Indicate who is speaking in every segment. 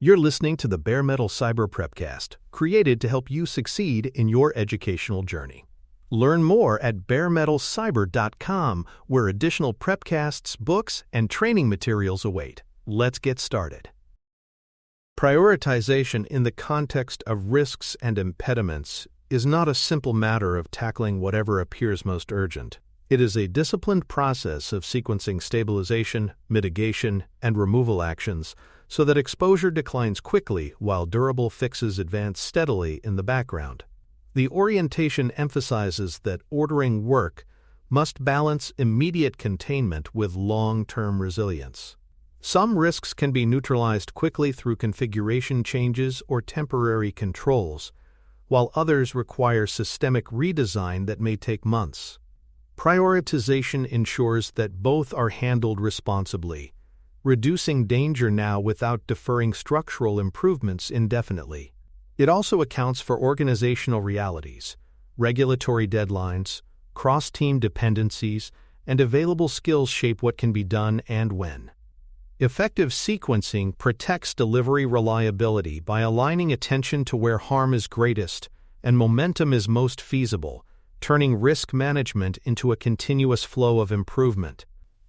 Speaker 1: You're listening to the Bare Metal Cyber Prepcast, created to help you succeed in your educational journey. Learn more at baremetalcyber.com, where additional prepcasts, books, and training materials await. Let's get started. Prioritization in the context of risks and impediments is not a simple matter of tackling whatever appears most urgent. It is a disciplined process of sequencing stabilization, mitigation, and removal actions so that exposure declines quickly while durable fixes advance steadily in the background. The orientation emphasizes that ordering work must balance immediate containment with long-term resilience. Some risks can be neutralized quickly through configuration changes or temporary controls, while others require systemic redesign that may take months. Prioritization ensures that both are handled responsibly, reducing danger now without deferring structural improvements indefinitely. It also accounts for organizational realities, regulatory deadlines, cross-team dependencies, and available skills shape what can be done and when. Effective sequencing protects delivery reliability by aligning attention to where harm is greatest and momentum is most feasible, turning risk management into a continuous flow of improvement.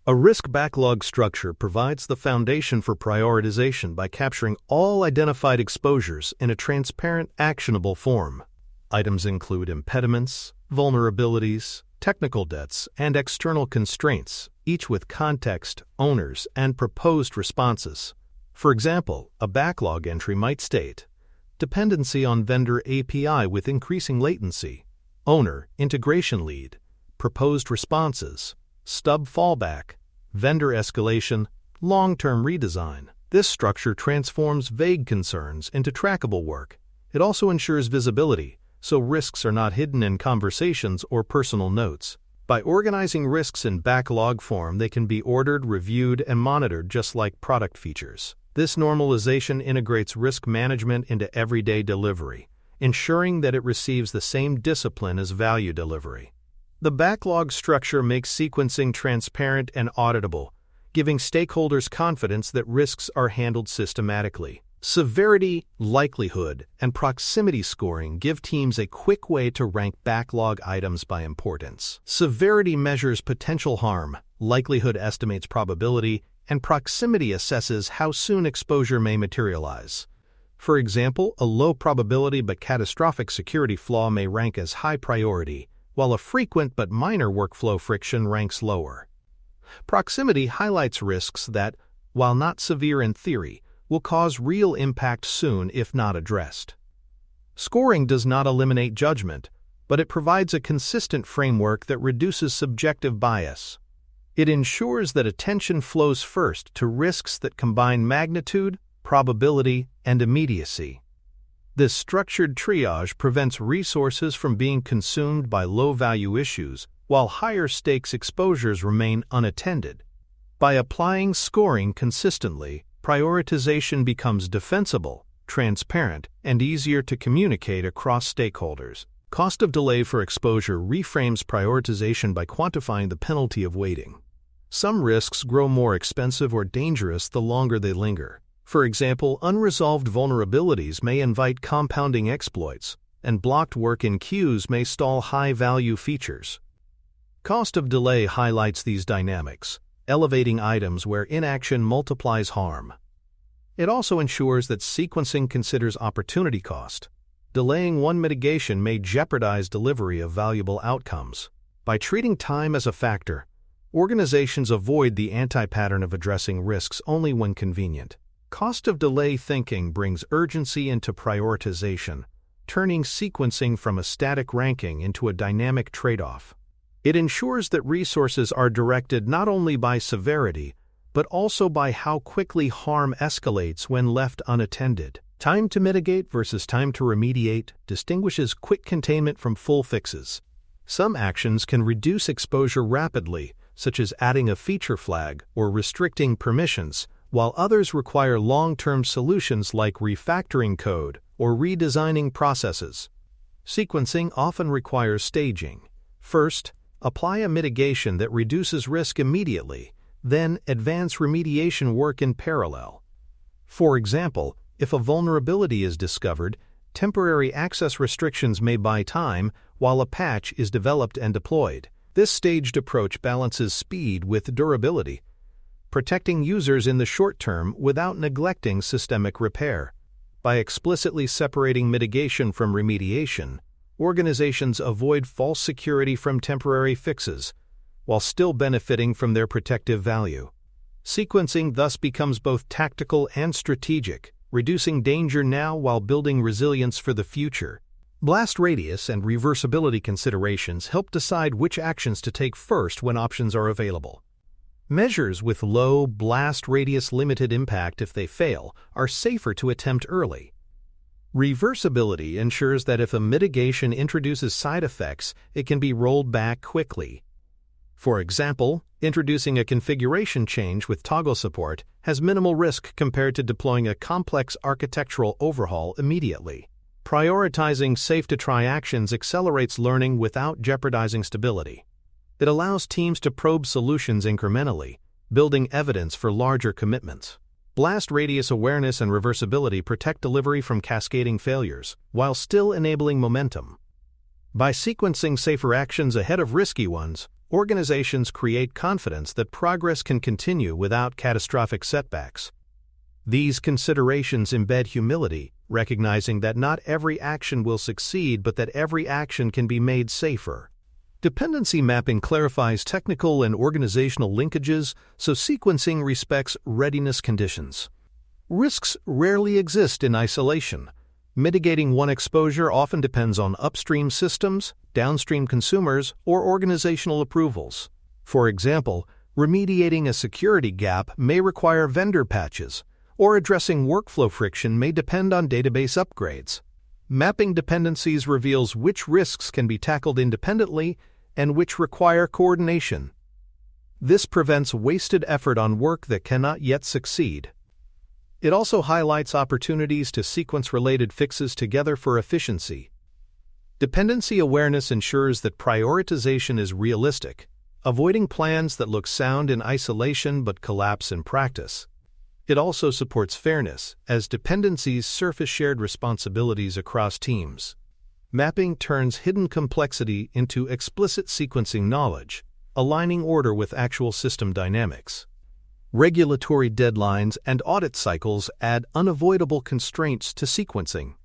Speaker 1: A risk backlog structure provides the foundation for prioritization by capturing all identified exposures in a transparent, actionable form. Items include impediments, vulnerabilities, technical debts, and external constraints, each with context, owners, and proposed responses. For example, a backlog entry might state, dependency on vendor API with increasing latency, owner, integration lead, proposed responses, stub fallback, vendor escalation, long-term redesign. This structure transforms vague concerns into trackable work. It also ensures visibility, so risks are not hidden in conversations or personal notes. By organizing risks in backlog form, they can be ordered, reviewed, and monitored just like product features. This normalization integrates risk management into everyday delivery, ensuring that it receives the same discipline as value delivery. The backlog structure makes sequencing transparent and auditable, giving stakeholders confidence that risks are handled systematically. Severity, likelihood, and proximity scoring give teams a quick way to rank backlog items by importance. Severity measures potential harm, likelihood estimates probability, and proximity assesses how soon exposure may materialize. For example, a low probability but catastrophic security flaw may rank as high priority, while a frequent but minor workflow friction ranks lower. Proximity highlights risks that, while not severe in theory, will cause real impact soon if not addressed. Scoring does not eliminate judgment, but it provides a consistent framework that reduces subjective bias. It ensures that attention flows first to risks that combine magnitude, probability, and immediacy. This structured triage prevents resources from being consumed by low-value issues, while higher-stakes exposures remain unattended. By applying scoring consistently, prioritization becomes defensible, transparent, and easier to communicate across stakeholders. Cost of delay for exposure reframes prioritization by quantifying the penalty of waiting. Some risks grow more expensive or dangerous the longer they linger. For example, unresolved vulnerabilities may invite compounding exploits, and blocked work in queues may stall high-value features. Cost of delay highlights these dynamics, elevating items where inaction multiplies harm. It also ensures that sequencing considers opportunity cost. Delaying one mitigation may jeopardize delivery of valuable outcomes. By treating time as a factor, organizations avoid the anti-pattern of addressing risks only when convenient. Cost of delay thinking brings urgency into prioritization, turning sequencing from a static ranking into a dynamic trade-off. It ensures that resources are directed not only by severity, but also by how quickly harm escalates when left unattended. Time to mitigate versus time to remediate distinguishes quick containment from full fixes. Some actions can reduce exposure rapidly, such as adding a feature flag or restricting permissions, while others require long-term solutions like refactoring code or redesigning processes. Sequencing often requires staging. First, apply a mitigation that reduces risk immediately, then advance remediation work in parallel. For example, If a vulnerability is discovered, temporary access restrictions may buy time while a patch is developed and deployed. This staged approach balances speed with durability, protecting users in the short term without neglecting systemic repair. By explicitly separating mitigation from remediation, organizations avoid false security from temporary fixes, while still benefiting from their protective value. Sequencing thus becomes both tactical and strategic, reducing danger now while building resilience for the future. Blast radius and reversibility considerations help decide which actions to take first when options are available. Measures with low blast radius limited impact, if they fail, are safer to attempt early. Reversibility ensures that if a mitigation introduces side effects, it can be rolled back quickly. For example, introducing a configuration change with toggle support has minimal risk compared to deploying a complex architectural overhaul immediately. Prioritizing safe-to-try actions accelerates learning without jeopardizing stability. It allows teams to probe solutions incrementally, building evidence for larger commitments. Blast radius awareness and reversibility protect delivery from cascading failures, while still enabling momentum. By sequencing safer actions ahead of risky ones, organizations create confidence that progress can continue without catastrophic setbacks. These considerations embed humility, recognizing that not every action will succeed but that every action can be made safer. Dependency mapping clarifies technical and organizational linkages, so sequencing respects readiness conditions. Risks rarely exist in isolation. Mitigating one exposure often depends on upstream systems, downstream consumers, or organizational approvals. For example, remediating a security gap may require vendor patches, or addressing workflow friction may depend on database upgrades. Mapping dependencies reveals which risks can be tackled independently and which require coordination. This prevents wasted effort on work that cannot yet succeed. It also highlights opportunities to sequence related fixes together for efficiency. Dependency awareness ensures that prioritization is realistic, avoiding plans that look sound in isolation but collapse in practice. It also supports fairness, as dependencies surface shared responsibilities across teams. Mapping turns hidden complexity into explicit sequencing knowledge, aligning order with actual system dynamics. Regulatory deadlines and audit cycles add unavoidable constraints to sequencing.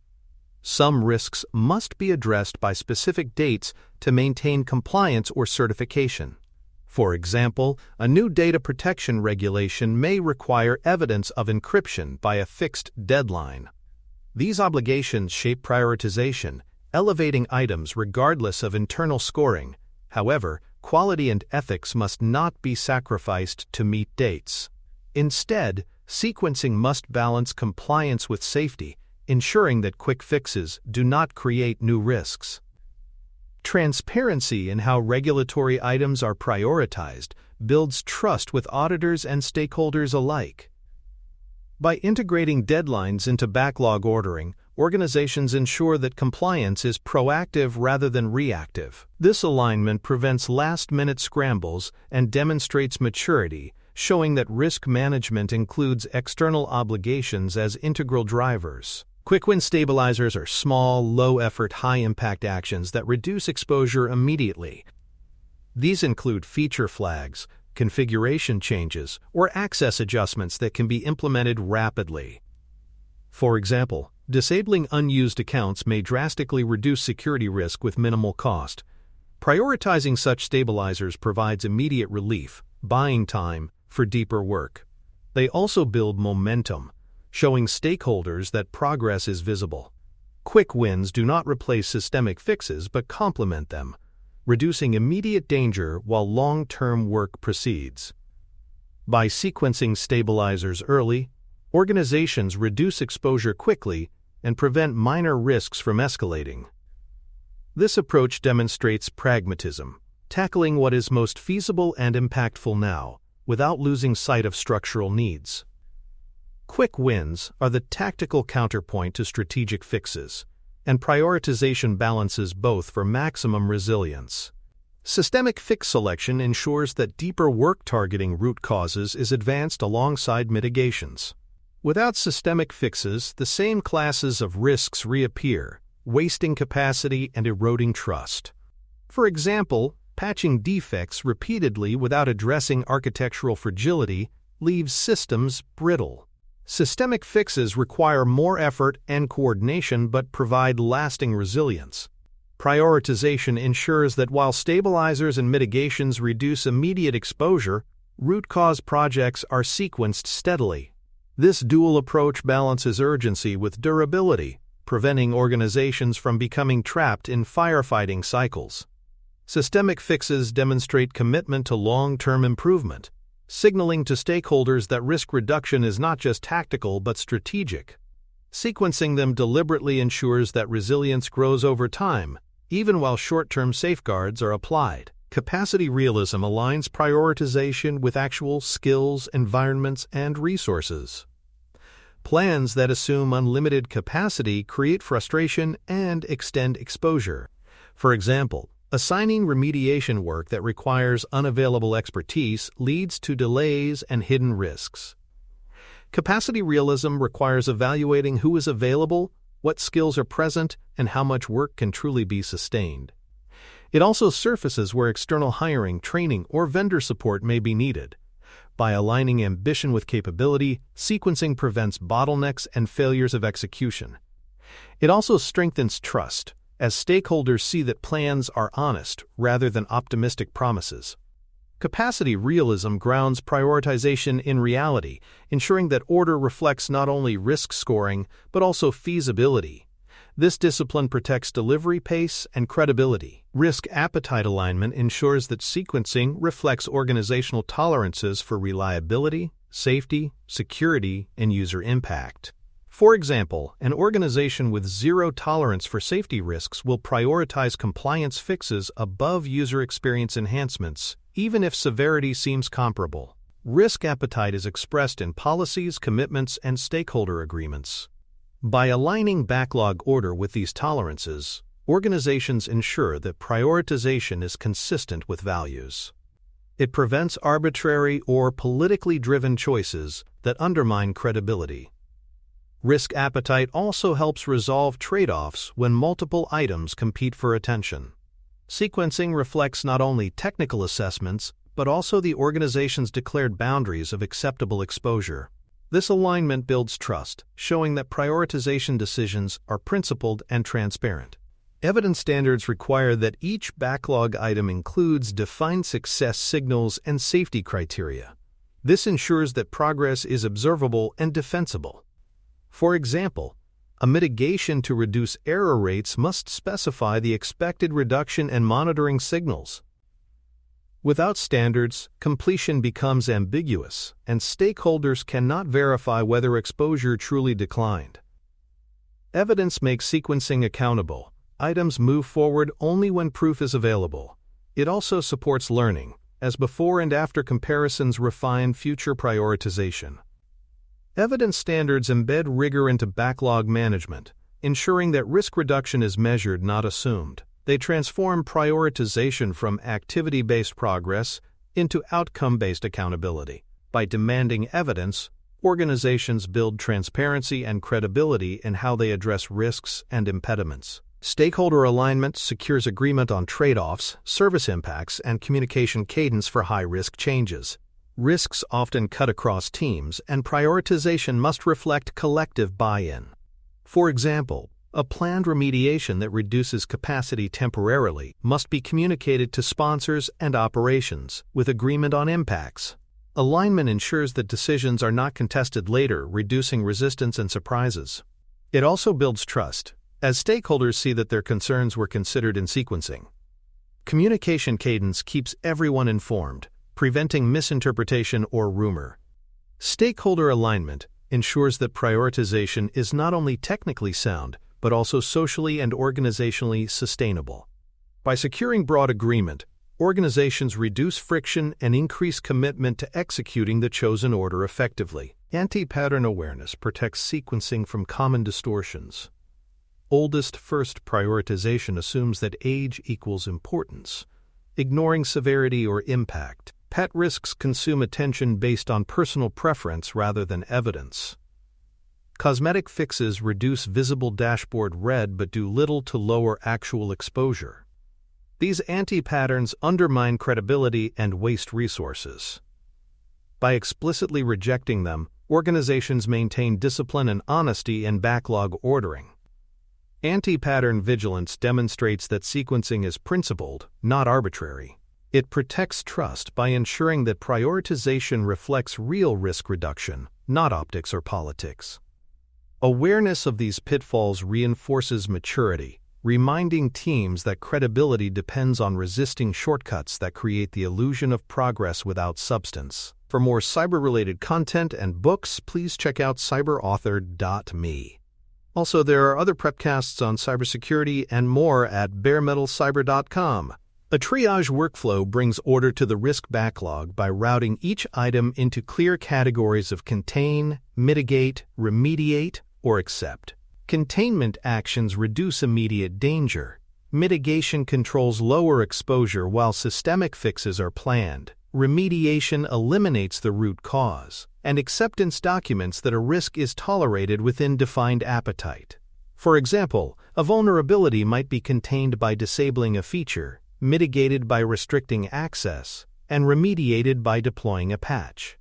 Speaker 1: Some risks must be addressed by specific dates to maintain compliance or certification. For example, a new data protection regulation may require evidence of encryption by a fixed deadline. These obligations shape prioritization, elevating items regardless of internal scoring. However, quality and ethics must not be sacrificed to meet dates. Instead, sequencing must balance compliance with safety, ensuring that quick fixes do not create new risks. Transparency in how regulatory items are prioritized builds trust with auditors and stakeholders alike. By integrating deadlines into backlog ordering, organizations ensure that compliance is proactive rather than reactive. This alignment prevents last-minute scrambles and demonstrates maturity, showing that risk management includes external obligations as integral drivers. Quick-win stabilizers are small, low-effort, high-impact actions that reduce exposure immediately. These include feature flags, configuration changes, or access adjustments that can be implemented rapidly. For example, disabling unused accounts may drastically reduce security risk with minimal cost. Prioritizing such stabilizers provides immediate relief, buying time for deeper work. They also build momentum, showing stakeholders that progress is visible. Quick wins do not replace systemic fixes but complement them, reducing immediate danger while long-term work proceeds. By sequencing stabilizers early, organizations reduce exposure quickly and prevent minor risks from escalating. This approach demonstrates pragmatism, tackling what is most feasible and impactful now, without losing sight of structural needs. Quick wins are the tactical counterpoint to strategic fixes, and prioritization balances both for maximum resilience. Systemic fix selection ensures that deeper work targeting root causes is advanced alongside mitigations. Without systemic fixes, the same classes of risks reappear, wasting capacity and eroding trust. For example, patching defects repeatedly without addressing architectural fragility leaves systems brittle. Systemic fixes require more effort and coordination but provide lasting resilience. Prioritization ensures that while stabilizers and mitigations reduce immediate exposure, root cause projects are sequenced steadily. This dual approach balances urgency with durability, preventing organizations from becoming trapped in firefighting cycles. Systemic fixes demonstrate commitment to long-term improvement, signaling to stakeholders that risk reduction is not just tactical but strategic. Sequencing them deliberately ensures that resilience grows over time, even while short-term safeguards are applied. Capacity realism aligns prioritization with actual skills, environments, and resources. Plans that assume unlimited capacity create frustration and extend exposure. For example, assigning remediation work that requires unavailable expertise leads to delays and hidden risks. Capacity realism requires evaluating who is available, what skills are present, and how much work can truly be sustained. It also surfaces where external hiring, training, or vendor support may be needed. By aligning ambition with capability, sequencing prevents bottlenecks and failures of execution. It also strengthens trust, as stakeholders see that plans are honest rather than optimistic promises. Capacity realism grounds prioritization in reality, ensuring that order reflects not only risk scoring but also feasibility. This discipline protects delivery pace and credibility. Risk appetite alignment ensures that sequencing reflects organizational tolerances for reliability, safety, security, and user impact. For example, an organization with zero tolerance for safety risks will prioritize compliance fixes above user experience enhancements, even if severity seems comparable. Risk appetite is expressed in policies, commitments, and stakeholder agreements. By aligning backlog order with these tolerances, organizations ensure that prioritization is consistent with values. It prevents arbitrary or politically driven choices that undermine credibility. Risk appetite also helps resolve trade-offs when multiple items compete for attention. Sequencing reflects not only technical assessments, but also the organization's declared boundaries of acceptable exposure. This alignment builds trust, showing that prioritization decisions are principled and transparent. Evidence standards require that each backlog item includes defined success signals and safety criteria. This ensures that progress is observable and defensible. For example, a mitigation to reduce error rates must specify the expected reduction and monitoring signals. Without standards, completion becomes ambiguous, and stakeholders cannot verify whether exposure truly declined. Evidence makes sequencing accountable. Items move forward only when proof is available. It also supports learning, as before and after comparisons refine future prioritization. Evidence standards embed rigor into backlog management, ensuring that risk reduction is measured, not assumed. They transform prioritization from activity-based progress into outcome-based accountability. By demanding evidence, organizations build transparency and credibility in how they address risks and impediments. Stakeholder alignment secures agreement on trade-offs, service impacts, and communication cadence for high-risk changes. Risks often cut across teams, and prioritization must reflect collective buy-in. For example, a planned remediation that reduces capacity temporarily must be communicated to sponsors and operations, with agreement on impacts. Alignment ensures that decisions are not contested later, reducing resistance and surprises. It also builds trust, as stakeholders see that their concerns were considered in sequencing. Communication cadence keeps everyone informed, preventing misinterpretation or rumor. Stakeholder alignment ensures that prioritization is not only technically sound, but also socially and organizationally sustainable. By securing broad agreement, organizations reduce friction and increase commitment to executing the chosen order effectively. Anti-pattern awareness protects sequencing from common distortions. Oldest first prioritization assumes that age equals importance, ignoring severity or impact. Pet risks consume attention based on personal preference rather than evidence. Cosmetic fixes reduce visible dashboard red but do little to lower actual exposure. These anti-patterns undermine credibility and waste resources. By explicitly rejecting them, organizations maintain discipline and honesty in backlog ordering. Anti-pattern vigilance demonstrates that sequencing is principled, not arbitrary. It protects trust by ensuring that prioritization reflects real risk reduction, not optics or politics. Awareness of these pitfalls reinforces maturity, reminding teams that credibility depends on resisting shortcuts that create the illusion of progress without substance. For more cyber-related content and books, please check out cyberauthor.me. Also, there are other prepcasts on cybersecurity and more at baremetalcyber.com. A triage workflow brings order to the risk backlog by routing each item into clear categories of contain, mitigate, remediate, or accept. Containment actions reduce immediate danger. Mitigation controls lower exposure while systemic fixes are planned. Remediation eliminates the root cause, and acceptance documents that a risk is tolerated within defined appetite. For example, a vulnerability might be contained by disabling a feature, mitigated by restricting access, and remediated by deploying a patch.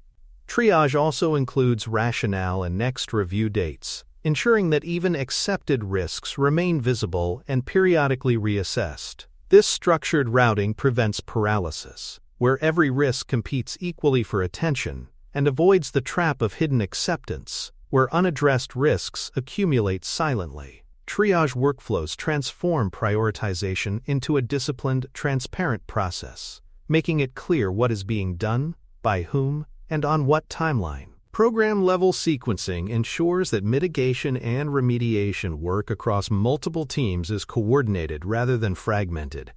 Speaker 1: Triage also includes rationale and next review dates, ensuring that even accepted risks remain visible and periodically reassessed. This structured routing prevents paralysis, where every risk competes equally for attention, and avoids the trap of hidden acceptance, where unaddressed risks accumulate silently. Triage workflows transform prioritization into a disciplined, transparent process, making it clear what is being done, by whom, and on what timeline. Program-level sequencing ensures that mitigation and remediation work across multiple teams is coordinated rather than fragmented.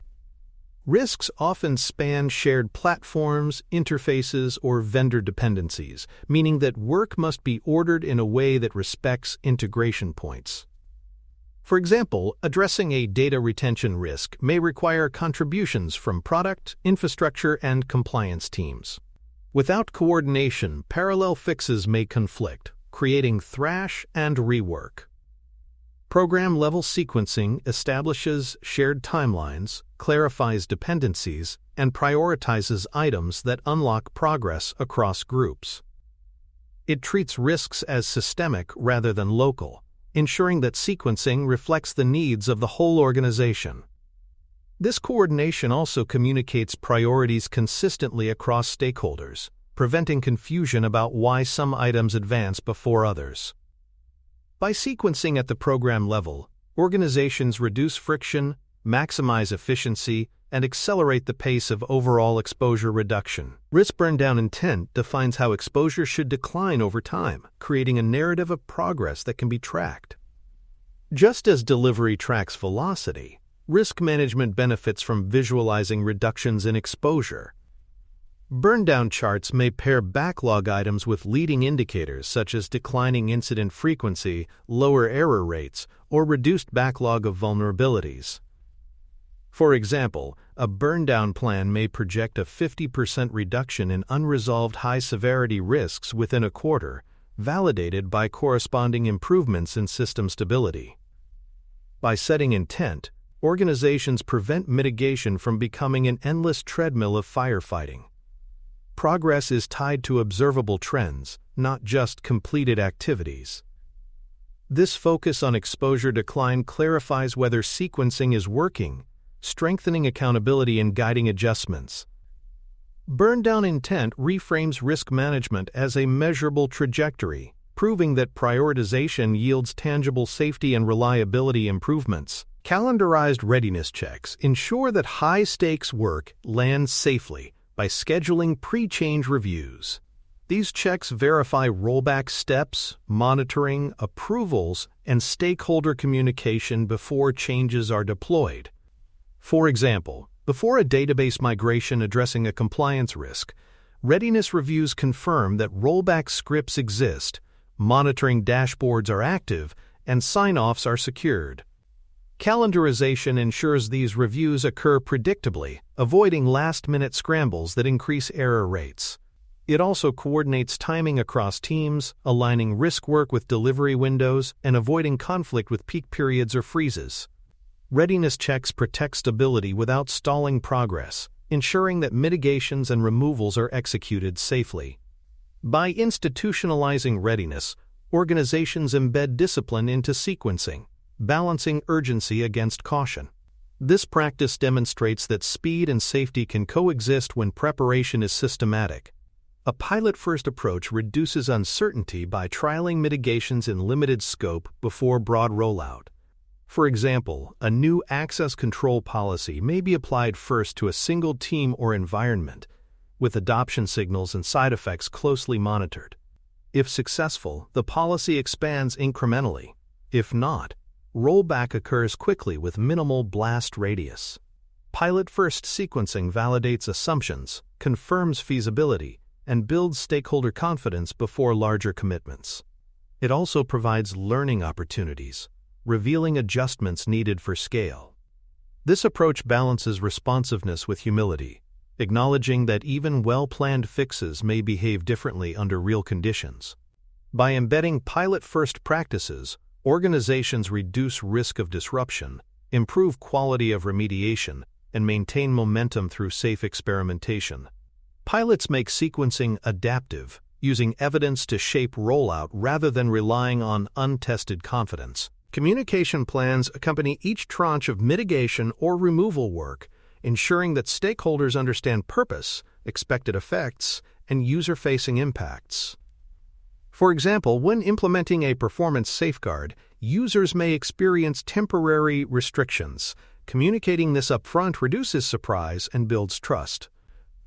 Speaker 1: Risks often span shared platforms, interfaces, or vendor dependencies, meaning that work must be ordered in a way that respects integration points. For example, addressing a data retention risk may require contributions from product, infrastructure, and compliance teams. Without coordination, parallel fixes may conflict, creating thrash and rework. Program-level sequencing establishes shared timelines, clarifies dependencies, and prioritizes items that unlock progress across groups. It treats risks as systemic rather than local, ensuring that sequencing reflects the needs of the whole organization. This coordination also communicates priorities consistently across stakeholders, preventing confusion about why some items advance before others. By sequencing at the program level, organizations reduce friction, maximize efficiency, and accelerate the pace of overall exposure reduction. Risk burndown intent defines how exposure should decline over time, creating a narrative of progress that can be tracked. Just as delivery tracks velocity, risk management benefits from visualizing reductions in exposure. Burndown charts may pair backlog items with leading indicators such as declining incident frequency, lower error rates, or reduced backlog of vulnerabilities. For example, a burndown plan may project a 50% reduction in unresolved high-severity risks within a quarter, validated by corresponding improvements in system stability. By setting intent, organizations prevent mitigation from becoming an endless treadmill of firefighting. Progress is tied to observable trends, not just completed activities. This focus on exposure decline clarifies whether sequencing is working, strengthening accountability and guiding adjustments. Burndown intent reframes risk management as a measurable trajectory, proving that prioritization yields tangible safety and reliability improvements. Calendarized readiness checks ensure that high-stakes work lands safely by scheduling pre-change reviews. These checks verify rollback steps, monitoring, approvals, and stakeholder communication before changes are deployed. For example, before a database migration addressing a compliance risk, readiness reviews confirm that rollback scripts exist, monitoring dashboards are active, and sign-offs are secured. Calendarization ensures these reviews occur predictably, avoiding last-minute scrambles that increase error rates. It also coordinates timing across teams, aligning risk work with delivery windows and avoiding conflict with peak periods or freezes. Readiness checks protect stability without stalling progress, ensuring that mitigations and removals are executed safely. By institutionalizing readiness, organizations embed discipline into sequencing, balancing urgency against caution. This practice demonstrates that speed and safety can coexist when preparation is systematic. A pilot-first approach reduces uncertainty by trialing mitigations in limited scope before broad rollout. For example, a new access control policy may be applied first to a single team or environment, with adoption signals and side effects closely monitored. If successful, the policy expands incrementally. If not, rollback occurs quickly with minimal blast radius. Pilot-first sequencing validates assumptions, confirms feasibility, and builds stakeholder confidence before larger commitments. It also provides learning opportunities, revealing adjustments needed for scale. This approach balances responsiveness with humility, acknowledging that even well-planned fixes may behave differently under real conditions. By embedding pilot-first practices, organizations reduce risk of disruption, improve quality of remediation, and maintain momentum through safe experimentation. Pilots make sequencing adaptive, using evidence to shape rollout rather than relying on untested confidence. Communication plans accompany each tranche of mitigation or removal work, ensuring that stakeholders understand purpose, expected effects, and user-facing impacts. For example, when implementing a performance safeguard, users may experience temporary restrictions. Communicating this upfront reduces surprise and builds trust.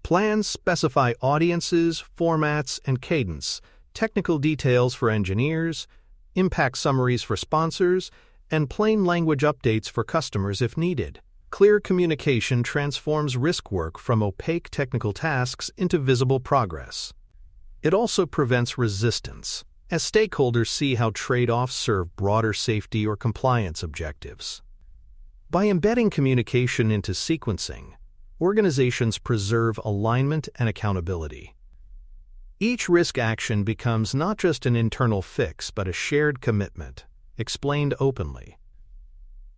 Speaker 1: Plans specify audiences, formats, and cadence, technical details for engineers, impact summaries for sponsors, and plain language updates for customers if needed. Clear communication transforms risk work from opaque technical tasks into visible progress. It also prevents resistance, as stakeholders see how trade-offs serve broader safety or compliance objectives. By embedding communication into sequencing, organizations preserve alignment and accountability. Each risk action becomes not just an internal fix but a shared commitment, explained openly.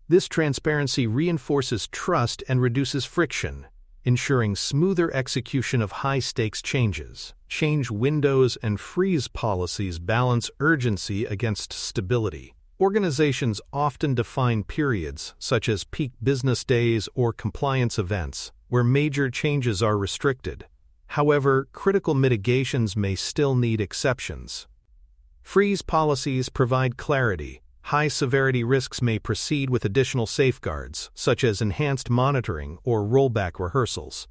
Speaker 1: This transparency reinforces trust and reduces friction, ensuring smoother execution of high-stakes changes. Change windows and freeze policies balance urgency against stability. Organizations often define periods, such as peak business days or compliance events, where major changes are restricted. However, critical mitigations may still need exceptions. Freeze policies provide clarity. High-severity risks may proceed with additional safeguards, such as enhanced monitoring or rollback rehearsals.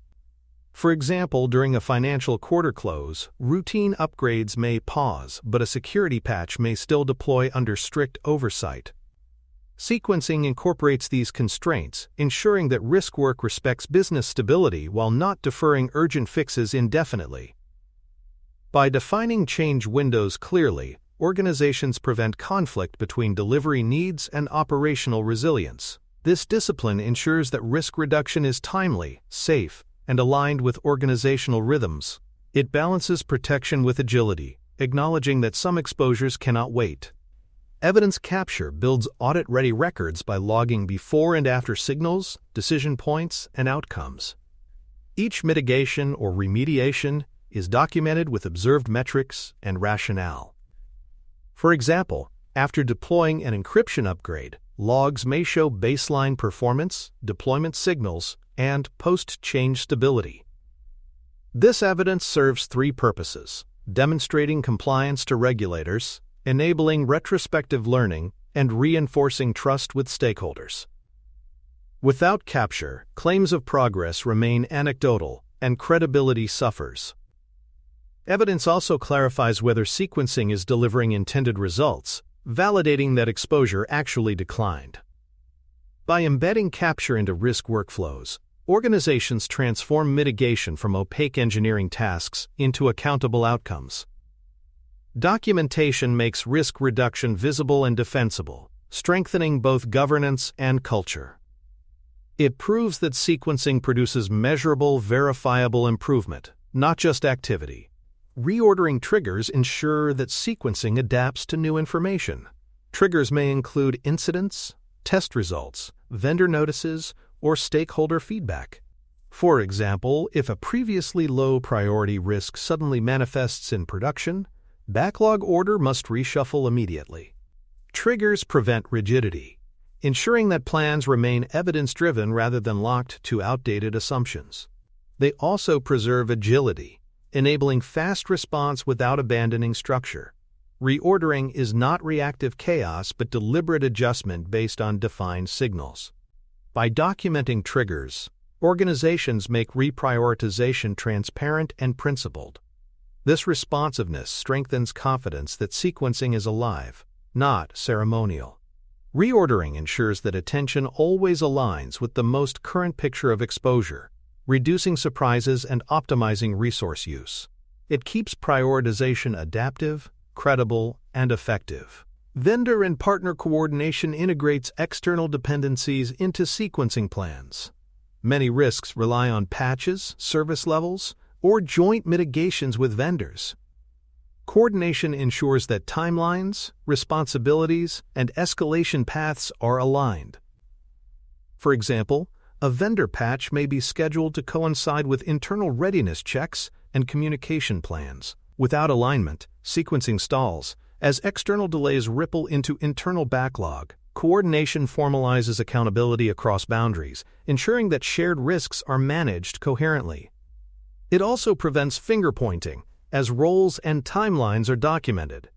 Speaker 1: For example, during a financial quarter close, routine upgrades may pause, but a security patch may still deploy under strict oversight. Sequencing incorporates these constraints, ensuring that risk work respects business stability while not deferring urgent fixes indefinitely. By defining change windows clearly, organizations prevent conflict between delivery needs and operational resilience. This discipline ensures that risk reduction is timely, safe, and aligned with organizational rhythms. It balances protection with agility, acknowledging that some exposures cannot wait. Evidence capture builds audit-ready records by logging before and after signals, decision points, and outcomes. Each mitigation or remediation is documented with observed metrics and rationale. For example, after deploying an encryption upgrade, logs may show baseline performance, deployment signals, and post-change stability. This evidence serves three purposes: demonstrating compliance to regulators, enabling retrospective learning, and reinforcing trust with stakeholders. Without capture, claims of progress remain anecdotal, and credibility suffers. Evidence also clarifies whether sequencing is delivering intended results, validating that exposure actually declined. By embedding capture into risk workflows, organizations transform mitigation from opaque engineering tasks into accountable outcomes. Documentation makes risk reduction visible and defensible, strengthening both governance and culture. It proves that sequencing produces measurable, verifiable improvement, not just activity. Reordering triggers ensure that sequencing adapts to new information. Triggers may include incidents, test results, vendor notices, or stakeholder feedback. For example, if a previously low priority risk suddenly manifests in production, backlog order must reshuffle immediately. Triggers prevent rigidity, ensuring that plans remain evidence-driven rather than locked to outdated assumptions. They also preserve agility, enabling fast response without abandoning structure. Reordering is not reactive chaos but deliberate adjustment based on defined signals. By documenting triggers, organizations make reprioritization transparent and principled. This responsiveness strengthens confidence that sequencing is alive, not ceremonial. Reordering ensures that attention always aligns with the most current picture of exposure, reducing surprises and optimizing resource use. It keeps prioritization adaptive, credible, and effective. Vendor and partner coordination integrates external dependencies into sequencing plans. Many risks rely on patches, service levels, or joint mitigations with vendors. Coordination ensures that timelines, responsibilities, and escalation paths are aligned. For example, a vendor patch may be scheduled to coincide with internal readiness checks and communication plans. Without alignment, sequencing stalls, as external delays ripple into internal backlog. Coordination formalizes accountability across boundaries, ensuring that shared risks are managed coherently. It also prevents finger-pointing, as roles and timelines are documented.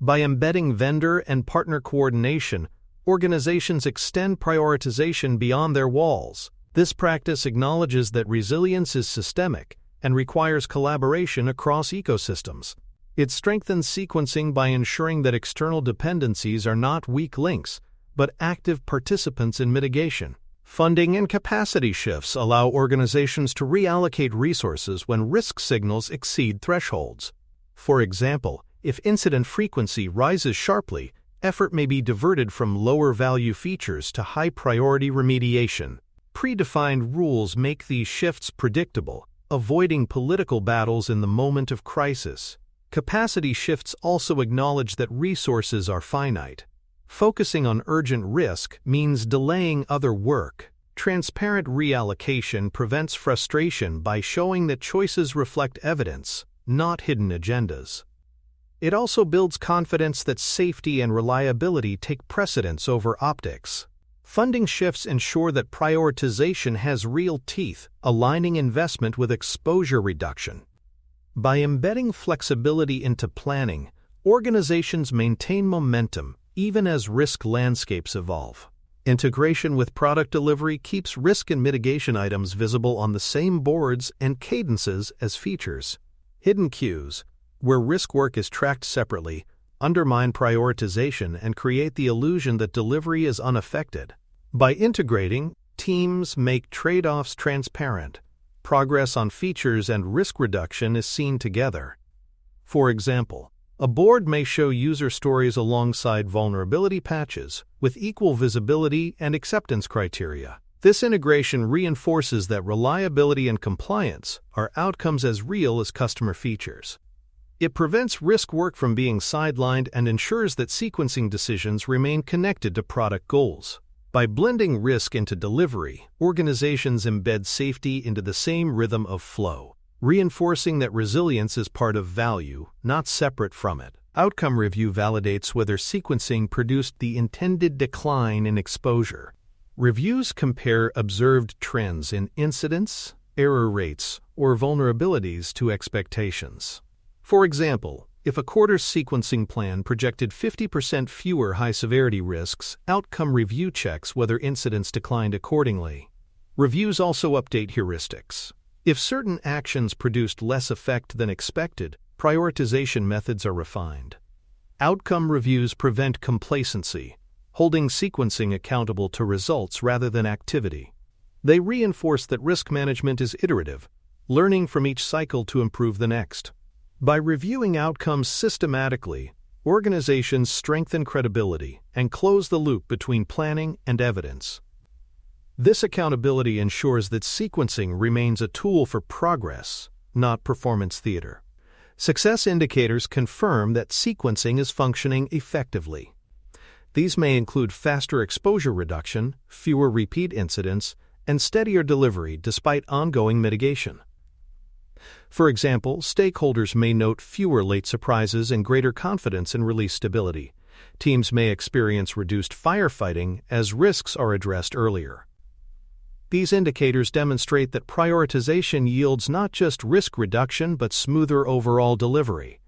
Speaker 1: By embedding vendor and partner coordination, organizations extend prioritization beyond their walls. This practice acknowledges that resilience is systemic and requires collaboration across ecosystems. It strengthens sequencing by ensuring that external dependencies are not weak links, but active participants in mitigation. Funding and capacity shifts allow organizations to reallocate resources when risk signals exceed thresholds. For example, if incident frequency rises sharply, effort may be diverted from lower-value features to high-priority remediation. Predefined rules make these shifts predictable, avoiding political battles in the moment of crisis. Capacity shifts also acknowledge that resources are finite. Focusing on urgent risk means delaying other work. Transparent reallocation prevents frustration by showing that choices reflect evidence, not hidden agendas. It also builds confidence that safety and reliability take precedence over optics. Funding shifts ensure that prioritization has real teeth, aligning investment with exposure reduction. By embedding flexibility into planning, organizations maintain momentum even as risk landscapes evolve. Integration with product delivery keeps risk and mitigation items visible on the same boards and cadences as features. Hidden queues, where risk work is tracked separately, undermine prioritization and create the illusion that delivery is unaffected. By integrating, teams make trade-offs transparent. Progress on features and risk reduction is seen together. For example, a board may show user stories alongside vulnerability patches, with equal visibility and acceptance criteria. This integration reinforces that reliability and compliance are outcomes as real as customer features. It prevents risk work from being sidelined and ensures that sequencing decisions remain connected to product goals. By blending risk into delivery, organizations embed safety into the same rhythm of flow, reinforcing that resilience is part of value, not separate from it. Outcome review validates whether sequencing produced the intended decline in exposure. Reviews compare observed trends in incidents, error rates, or vulnerabilities to expectations. For example, if a quarter's sequencing plan projected 50% fewer high-severity risks, outcome review checks whether incidents declined accordingly. Reviews also update heuristics. If certain actions produced less effect than expected, prioritization methods are refined. Outcome reviews prevent complacency, holding sequencing accountable to results rather than activity. They reinforce that risk management is iterative, learning from each cycle to improve the next. By reviewing outcomes systematically, organizations strengthen credibility and close the loop between planning and evidence. This accountability ensures that sequencing remains a tool for progress, not performance theater. Success indicators confirm that sequencing is functioning effectively. These may include faster exposure reduction, fewer repeat incidents, and steadier delivery despite ongoing mitigation. For example, stakeholders may note fewer late surprises and greater confidence in release stability. Teams may experience reduced firefighting as risks are addressed earlier. These indicators demonstrate that prioritization yields not just risk reduction but smoother overall delivery.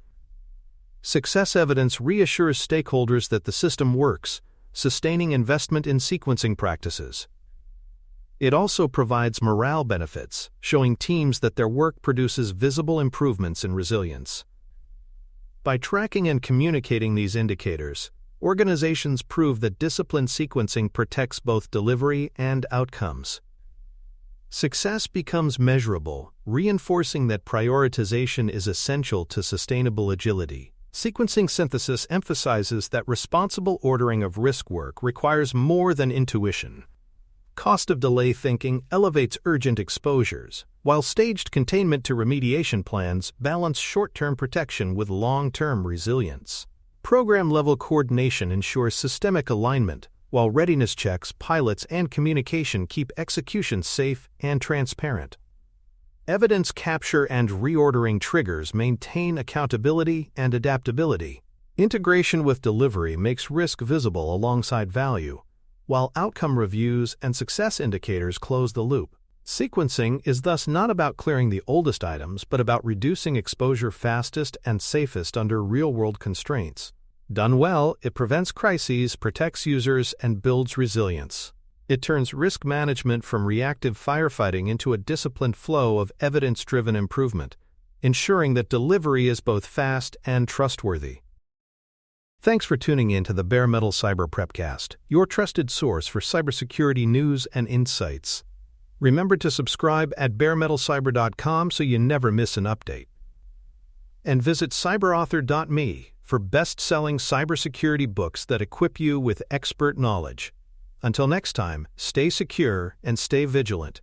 Speaker 1: Success evidence reassures stakeholders that the system works, sustaining investment in sequencing practices. It also provides morale benefits, showing teams that their work produces visible improvements in resilience. By tracking and communicating these indicators, organizations prove that disciplined sequencing protects both delivery and outcomes. Success becomes measurable, reinforcing that prioritization is essential to sustainable agility. Sequencing synthesis emphasizes that responsible ordering of risk work requires more than intuition. Cost of delay thinking elevates urgent exposures, while staged containment to remediation plans balance short-term protection with long-term resilience. Program-level coordination ensures systemic alignment, while readiness checks, pilots, and communication keep execution safe and transparent. Evidence capture and reordering triggers maintain accountability and adaptability. Integration with delivery makes risk visible alongside value, while outcome reviews and success indicators close the loop. Sequencing is thus not about clearing the oldest items, but about reducing exposure fastest and safest under real-world constraints. Done well, it prevents crises, protects users, and builds resilience. It turns risk management from reactive firefighting into a disciplined flow of evidence-driven improvement, ensuring that delivery is both fast and trustworthy. Thanks for tuning in to the Bare Metal Cyber Prepcast, your trusted source for cybersecurity news and insights. Remember to subscribe at baremetalcyber.com so you never miss an update. And visit cyberauthor.me for best-selling cybersecurity books that equip you with expert knowledge. Until next time, stay secure and stay vigilant.